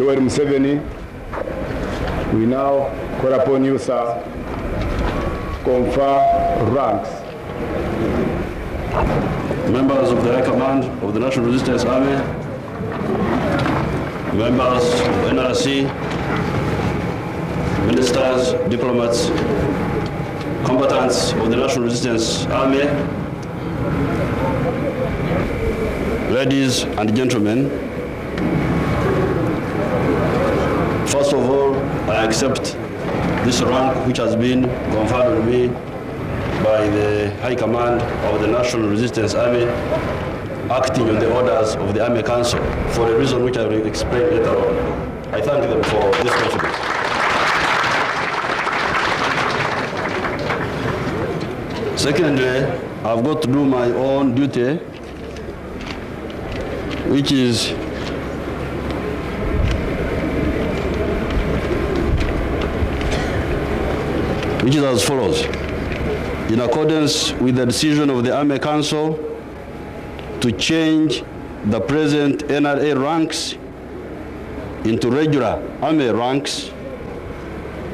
Museveni, we now call upon you, sir, to confer ranks. Members of the High Command of the National Resistance Army, members of NRA, ministers, diplomats, combatants of the National Resistance Army, ladies and gentlemen, first of all, I accept this rank which has been conferred on me by the High Command of the National Resistance Army, acting on the orders of the Army Council for a reason which I will explain later on. I thank them for this confidence. Secondly, I've got to do my own duty, which is as follows. In accordance with the decision of the Army Council to change the present NRA ranks into regular Army ranks,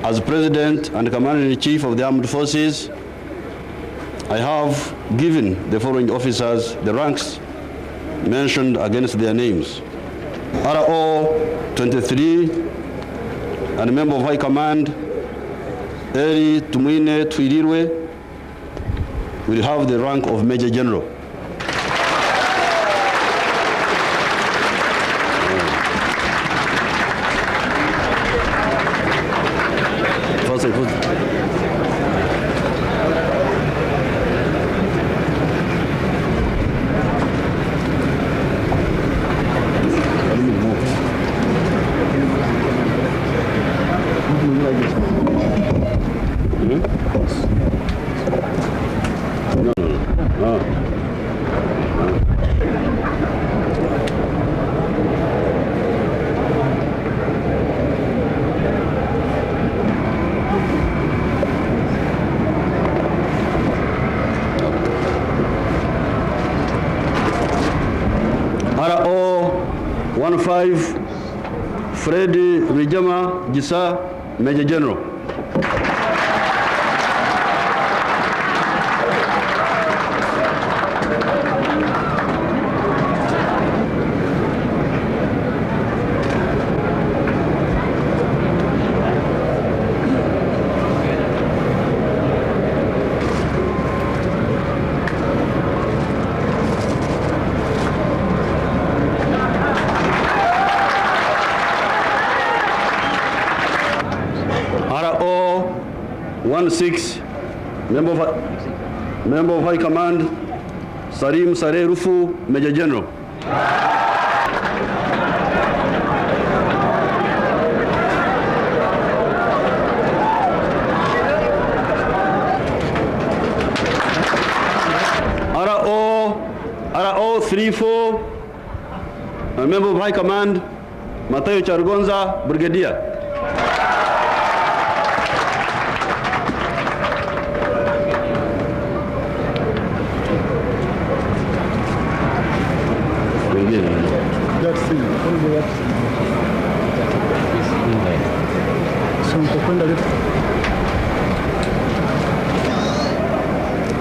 as President and Commander-in-Chief of the Armed Forces, I have given the following officers the ranks mentioned against their names. RO 23 and member of High Command Eri Tumwine Twirirwe will have the rank of Major General. First I put RO 15 Freddy Rijama Gisa, Major General. RO 16 member of High Command Sarim Sare Rufu, Major General. RO 34 member of High Command Matayo Chargonza, Brigadier.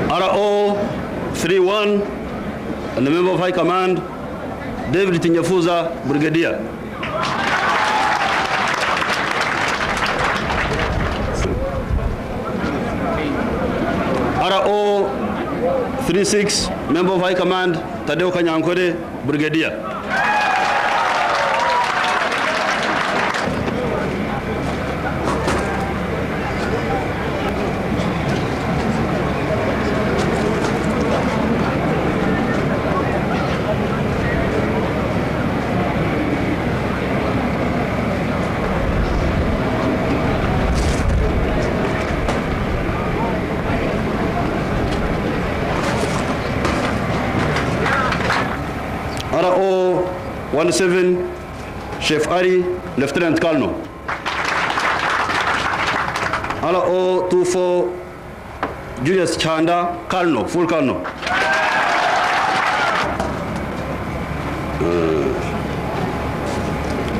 RO 31 and the member of High Command David Tinyafuza, Brigadier. RO 36 member of High Command Tadeo Kanyankore, Brigadier. RO 17 Chef Ari, Lieutenant Colonel. RO 24 Julius Chanda, Colonel, full Colonel.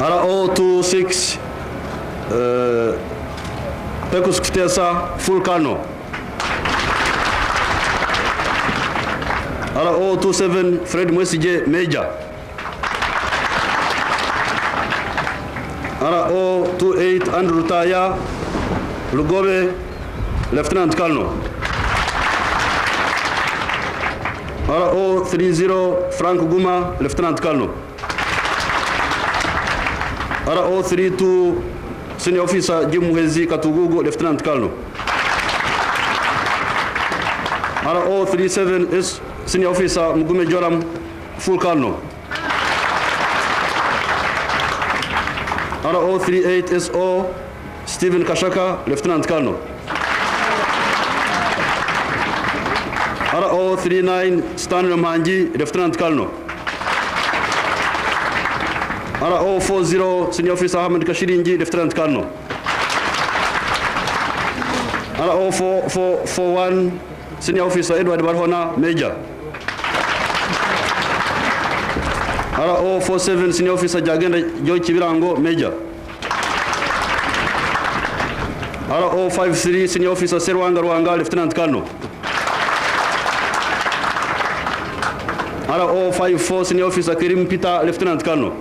RO26 Pecos Kutesa Full Colonel. RO27 Fred Mwesije Major. RO28 Andrew Taya Lugobe Lieutenant Colonel. RO30 Frank Guma Lieutenant Colonel. RO32 Senior Officer Jim Muhezi Katugugu Lieutenant Colonel. RO37 is Senior Officer Mugume Joram Full Colonel. RO38 SO Stephen Kashaka Lieutenant Colonel. RO39 Stanley Manji Lieutenant Colonel. RO40 Senior Officer Ahmed Kashirinji Lieutenant Colonel. RO41 Senior Officer Edward Barhona Major. RO47 Senior Officer Jagenda Joy Chibirango Major. RO53 Senior Officer Serwanga Rwanga Lieutenant Colonel. RO54 Senior Officer Kirim Peter Lieutenant Colonel.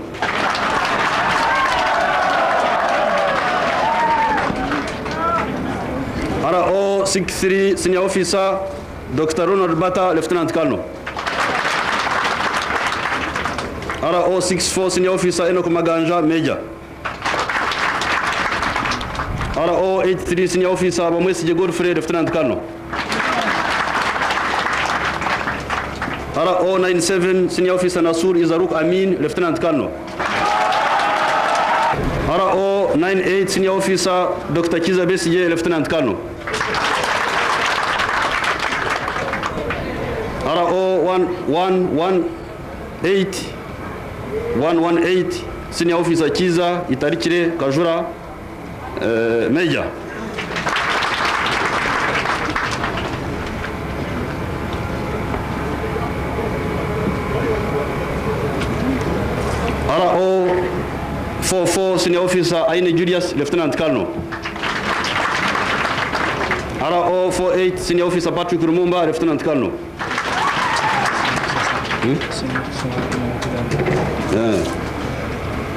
RO63 Senior Officer Dr. Ronald Bata Lieutenant Colonel. RO64 Senior Officer Enoch Maganja Major. RO83 Senior Officer Bamwesi Godfrey Lieutenant Colonel. RO97 Senior Officer Nasur Izaruk Amin Lieutenant Colonel. RO98 Senior Officer Dr. Kiza Besije Lieutenant Colonel. RO118 Senior Officer Kiza Itarikire Kajura Major. RO44 Senior Officer Aine Julius Lieutenant Colonel. RO48 Senior Officer Patrick Rumumba Lieutenant Colonel.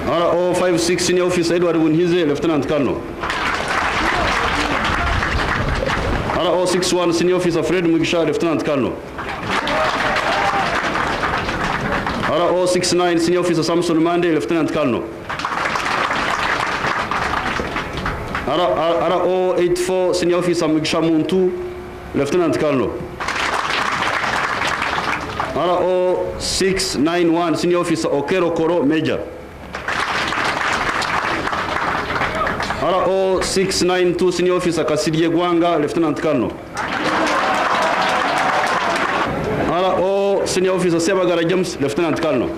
RO56 Senior Officer Edward Wunhize Lieutenant Colonel. RO61 Senior Officer Fred Mugisha Lieutenant Colonel. RO69 Senior Officer Samson Mande Lieutenant Colonel. RO84 Senior Officer Mugisha Muntu Lieutenant Colonel. RO691 Senior Officer Okero Koro Major. RO692 Senior Officer Kasirie Gwanga Lieutenant Colonel. RO Senior Officer Sebagara James Lieutenant Colonel.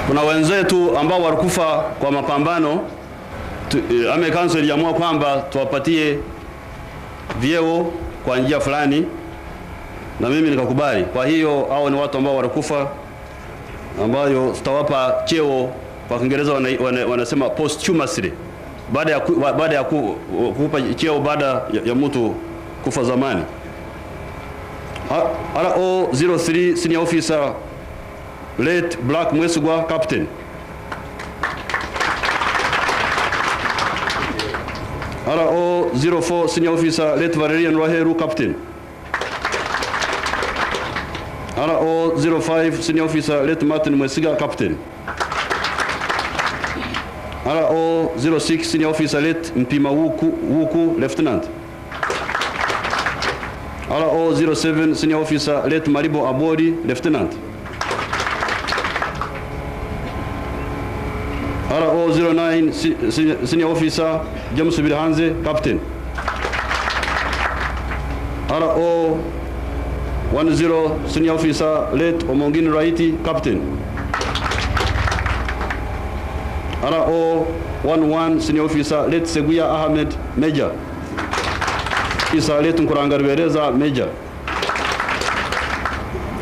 Kuna wenzetu ambao walikufa kwa mapambano, Army Council iliamua kwamba tuwapatie vyeo kwa njia fulani, na mimi nikakubali. Kwa hiyo hao ni watu ambao walikufa, ambayo tutawapa cheo, kwa Kiingereza wanasema posthumously, baada ya kupa cheo baada ya mtu kufa zamani. RO03 Senior Officer late Black Mwesugwa Captain. RO04 Senior Officer late Valerian Waheru Captain. RO05 Senior Officer late Martin Mwesiga Captain. RO06 Senior Officer late Mpima Wuku Lieutenant. RO07 Senior Officer late Maribo Abodi Lieutenant. RO09 Senior Officer James Bilhanze Captain. RO10 Senior Officer late Omongin Raiti Captain. RO11 Senior Officer late Seguya Ahmed Major. Officer Late Nkurangarwereza, Major.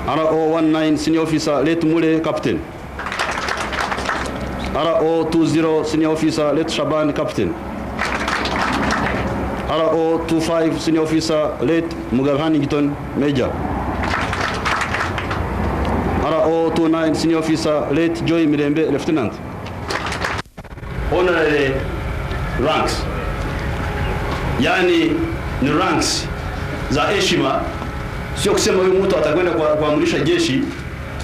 RO19, Senior Officer Late Mule, Captain. RO20, Senior Officer Late Shaban, Captain. RO25, Senior Officer Late Mugavhani Giton, Major. RO29, Senior Officer Late Joy Mirembe, Lieutenant. Honorary ranks, yani ni ranks za heshima, sio kusema huyu mtu atakwenda kuamrisha jeshi,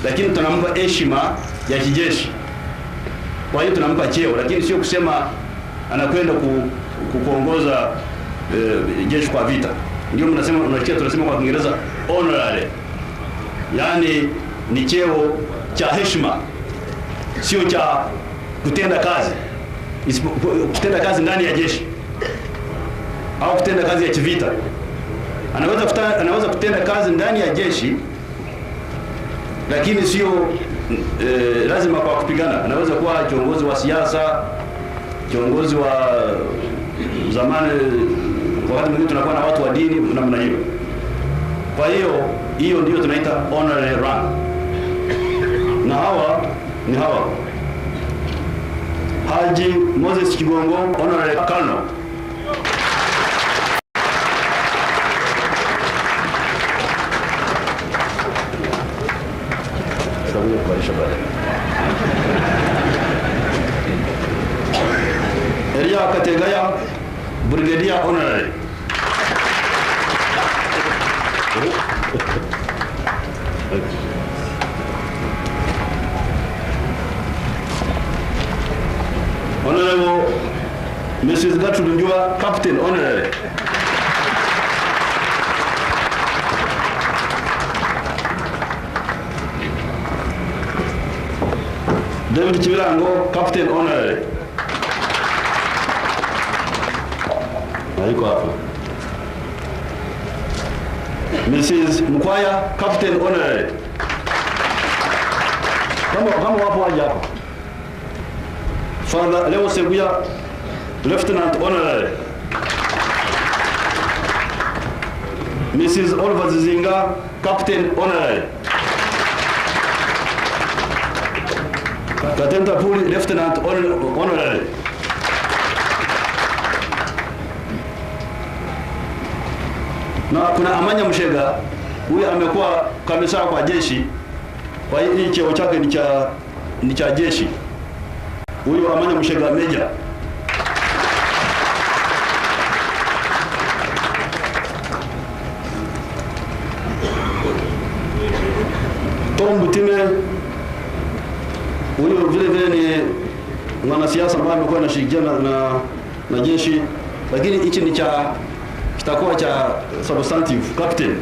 lakini tunampa heshima ya kijeshi. Kwa hiyo tunampa cheo, lakini sio kusema anakwenda kuongoza jeshi kwa vita. Ndio tunasema kwa Kiingereza honorary, yani ni cheo cha heshima, sio cha kutenda kazi. Kutenda kazi ndani ya jeshi au kutenda kazi ya kivita. Anaweza kutenda kazi ndani ya jeshi, lakini sio lazima kwa kupigana. Anaweza kuwa kiongozi wa siasa, kiongozi wa zamani, wakati mwingine tunakuwa na watu wa dini namna hiyo. Kwa hiyo ndio tunaita honorary rank. Na hawa ni hawa: Haji Moses Kigongo, honorary colonel. Elia Kategaya, brigadier honorary. Honorable Mrs. Gertrude Njua, captain honorary. David Chivirango, captain honorary. Haiko hapa. Mrs. Mkwaya, captain honorary. Kama wapo waje hapa. Father Leo Seguya, lieutenant honorary. Mrs. Oliver Zizinga, captain honorary. Katenta Puli, lieutenant honorary. Na kuna Amanya Mshega, huyu amekuwa kamisa kwa jeshi, kwa hiyo cheo chake ni cha jeshi. Huyu Amanya Mshega Major. Tom Butime, huyu vile ni mwanasiasa ambaye amekuwa anashirikiana na jeshi, lakini hichi ni kitakuwa cha substantive captain.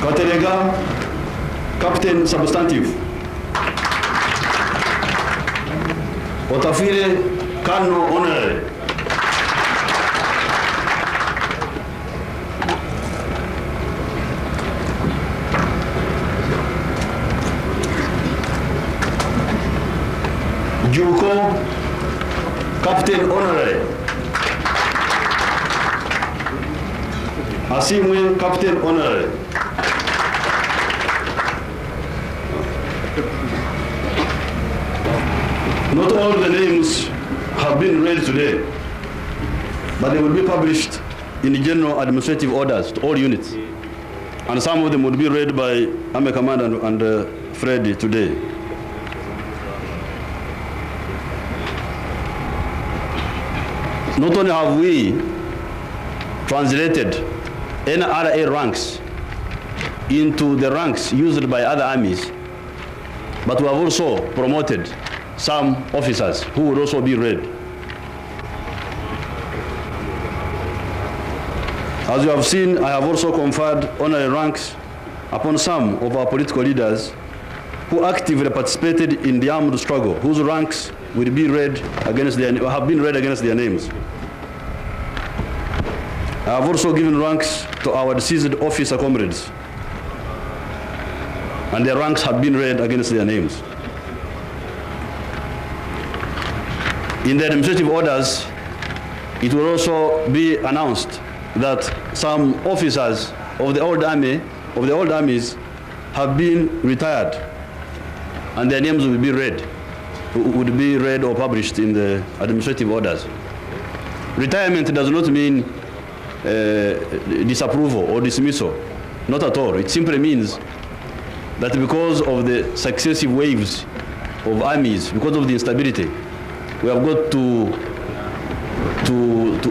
Katerega, captain substantive. Otafire, colonel honorary. Juko, captain honorary. Asimwe, captain honorary. Not all the names have been read today, but they will be published in the general administrative orders to all units, and some of them will be read by Army Commander and Freddy today. Not only have we translated NRA ranks into the ranks used by other armies, but we have also promoted some officers who would also be read. As you have seen, I have also conferred honorary ranks upon some of our political leaders who actively participated in the armed struggle, whose ranks will be read against have been read against their names. I have also given ranks to our deceased officer comrades, and their ranks have been read against their names. In the administrative orders, it will also be announced that some officers of the old armies have been retired, and their names would be read or published in the administrative orders. Retirement does not mean disapproval or dismissal, not at all. It simply means that because of the successive waves of armies, because of the instability, we have got to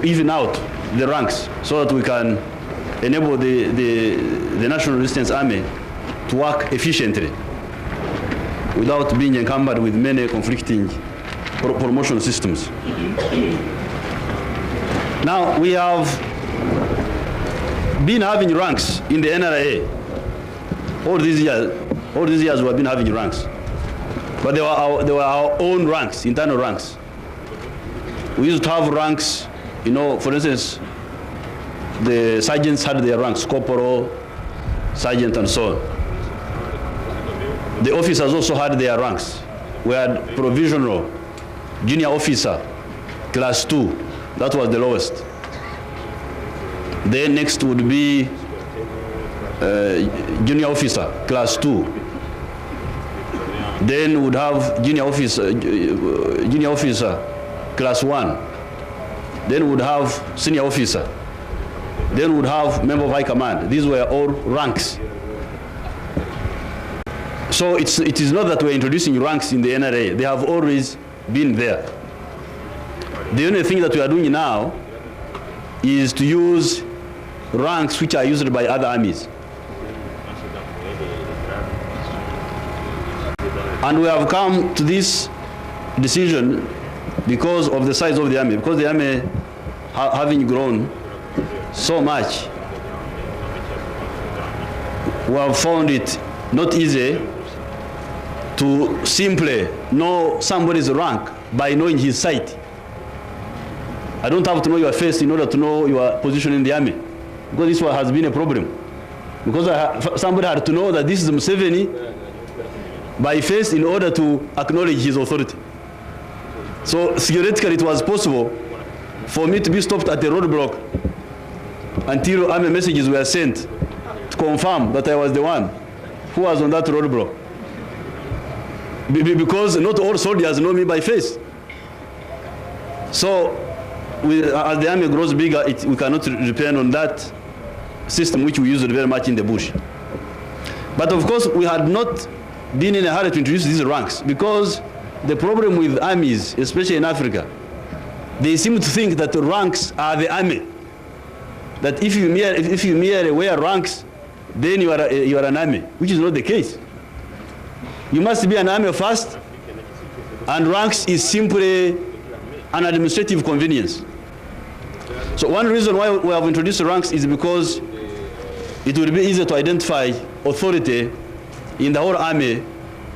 even out the ranks so that we can enable the National Resistance Army to work efficiently without being encumbered with many conflicting promotion systems. Now, we have been having ranks in the NRA all these years we have been having ranks. But they were our own ranks, internal ranks. We used to have ranks, you know, for instance, the sergeants had their ranks, corporal, sergeant, and so on. The officers also had their ranks. We had provisional, junior officer, class 2. That was the lowest. Then next would be junior officer, class 2. Then would have junior officer, class 1. Then would have senior officer. Then would have member of high command. These were all ranks. So it is not that we're introducing ranks in the NRA. They have always been there. The only thing that we are doing now is to use ranks which are used by other armies. And we have come to this decision because of the size of the army, because the army having grown so much, we have found it not easy to simply know somebody's rank by knowing his sight. I don't have to know your face in order to know your position in the army, because this one has been a problem. Because somebody had to know that this is Museveni by face in order to acknowledge his authority. So theoretically it was possible for me to be stopped at the roadblock until army messages were sent to confirm that I was the one who was on that roadblock. Because not all soldiers know me by face. So as the army grows bigger, we cannot depend on that system which we used very much in the bush. But of course we had not been in a hurry to introduce these ranks, because the problem with armies, especially in Africa, they seem to think that the ranks are the army. That if you merely wear ranks, then you are an army, which is not the case. You must be an army first, and ranks is simply an administrative convenience. So one reason why we have introduced ranks is because it would be easier to identify authority in the whole army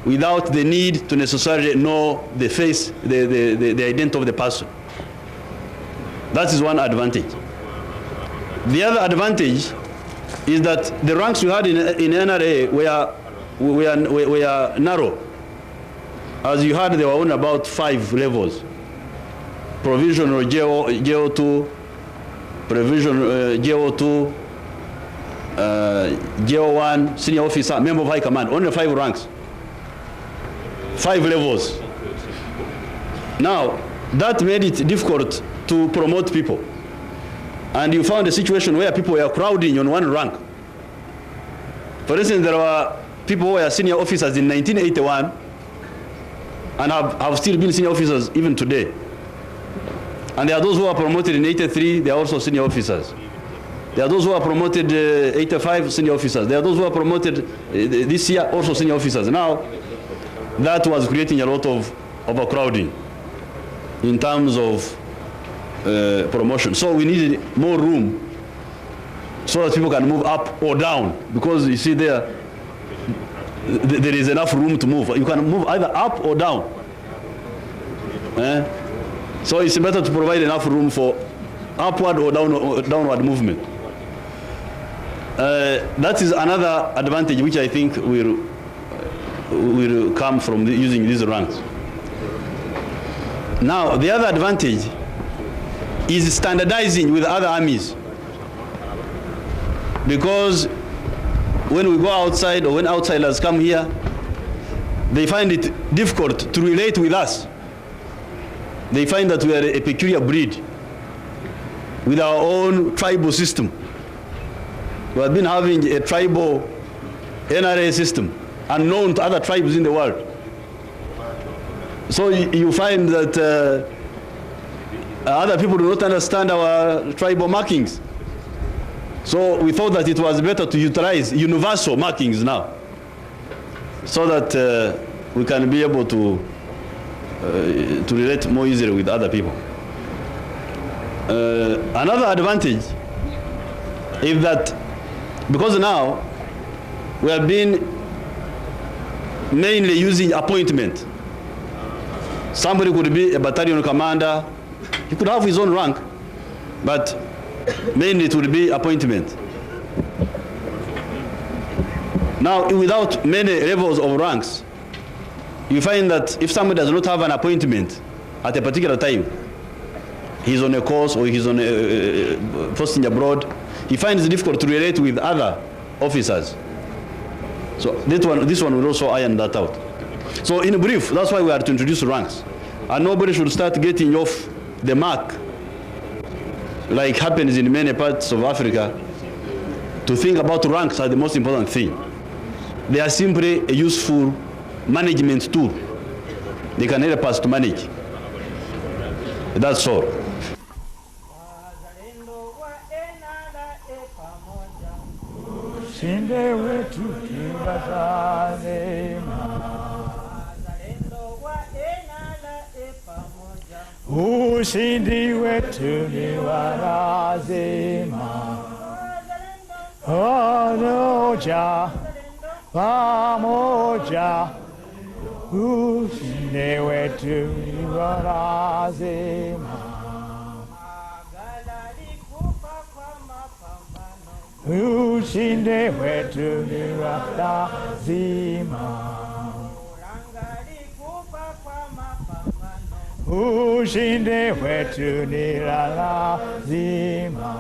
without the need to necessarily know the face, the identity of the person. That is one advantage. The other advantage is that the ranks we had in NRA were narrow. As you heard, there were only about 5 levels. Provisional JO2, provisional JO2, JO1, senior officer, member of high command, only 5 ranks. 5 levels. Now, that made it difficult to promote people. And you found a situation where people were crowding on one rank. For instance, there were people who were senior officers in 1981 and have still been senior officers even today. And there are those who are promoted in 83, they are also senior officers. There are those who are promoted 85, senior officers. There are those who are promoted this year, also senior officers. Now, that was creating a lot of overcrowding in terms of promotion. So we needed more room so that people can move up or down, because you see there is enough room to move. You can move either up or down. So it's better to provide enough room for upward or downward movement. That is another advantage which I think will come from using these ranks. Now, the other advantage is standardizing with other armies. Because when we go outside or when outsiders come here, they find it difficult to relate with us. They find that we are a peculiar breed with our own tribal system. We have been having a tribal NRA system unknown to other tribes in the world. So you find that other people do not understand our tribal markings. So we thought that it was better to utilize universal markings now, so that we can be able to relate more easily with other people. Another advantage is that because now we have been mainly using appointment. Somebody could be a battalion commander, he could have his own rank, but mainly it would be appointment. Now, without many levels of ranks, you find that if somebody does not have an appointment at a particular time, he's on a course or he's on a posting abroad, he finds it difficult to relate with other officers. So this one will also iron that out. So in brief, that's why we are to introduce ranks. And nobody should start getting off the mark, like happens in many parts of Africa, to think about ranks as the most important thing. They are simply a useful management tool. They can help us to manage. That's all. Ushindi wetu ni wa lazima, pamoja, pamoja. Ushindi wetu ni wa lazima, ushindi wetu ni wa lazima. Ushindi wetu ni la lazima.